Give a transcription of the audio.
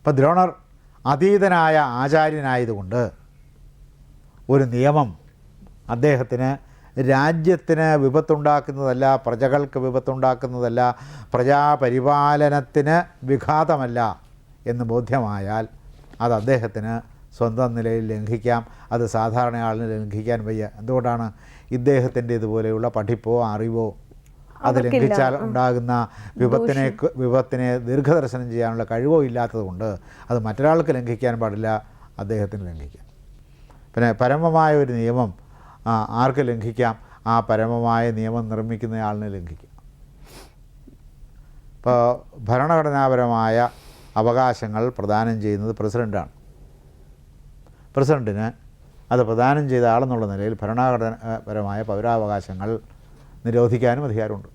ഇപ്പം ദ്രോണർ അതീതനായ ആചാര്യനായതുകൊണ്ട് ഒരു നിയമം അദ്ദേഹത്തിന് രാജ്യത്തിന് വിപത്തുണ്ടാക്കുന്നതല്ല, പ്രജകൾക്ക് വിപത്തുണ്ടാക്കുന്നതല്ല, പ്രജാപരിപാലനത്തിന് വിഘാതമല്ല എന്ന് ബോധ്യമായാൽ അത് അദ്ദേഹത്തിന് സ്വന്തം നിലയിൽ ലംഘിക്കാം. അത് സാധാരണ ആളിന് ലംഘിക്കാൻ വയ്യ. എന്തുകൊണ്ടാണ്? ഇദ്ദേഹത്തിൻ്റെ ഇതുപോലെയുള്ള പഠിപ്പോ അറിവോ അത് ലംഘിച്ചാൽ ഉണ്ടാകുന്ന വിപത്തിനെ ദീർഘദർശനം ചെയ്യാനുള്ള കഴിവോ ഇല്ലാത്തതുകൊണ്ട് അത് മറ്റൊരാൾക്ക് ലംഘിക്കാൻ പാടില്ല, അദ്ദേഹത്തിന് ലംഘിക്കാം. പിന്നെ പരമമായ ഒരു നിയമം ആർക്ക് ലംഘിക്കാം? ആ പരമമായ നിയമം നിർമ്മിക്കുന്നയാളിന് ലംഘിക്കാം. ഇപ്പോൾ ഭരണഘടനാപരമായ അവകാശങ്ങൾ പ്രദാനം ചെയ്യുന്നത് പ്രസിഡൻ്റാണ്. പ്രസിഡൻറ്റിന് അത് പ്രദാനം ചെയ്ത ആളെന്നുള്ള നിലയിൽ ഭരണഘടനാപരമായ പൗരാവകാശങ്ങൾ നിരോധിക്കാനും അധികാരമുണ്ട്.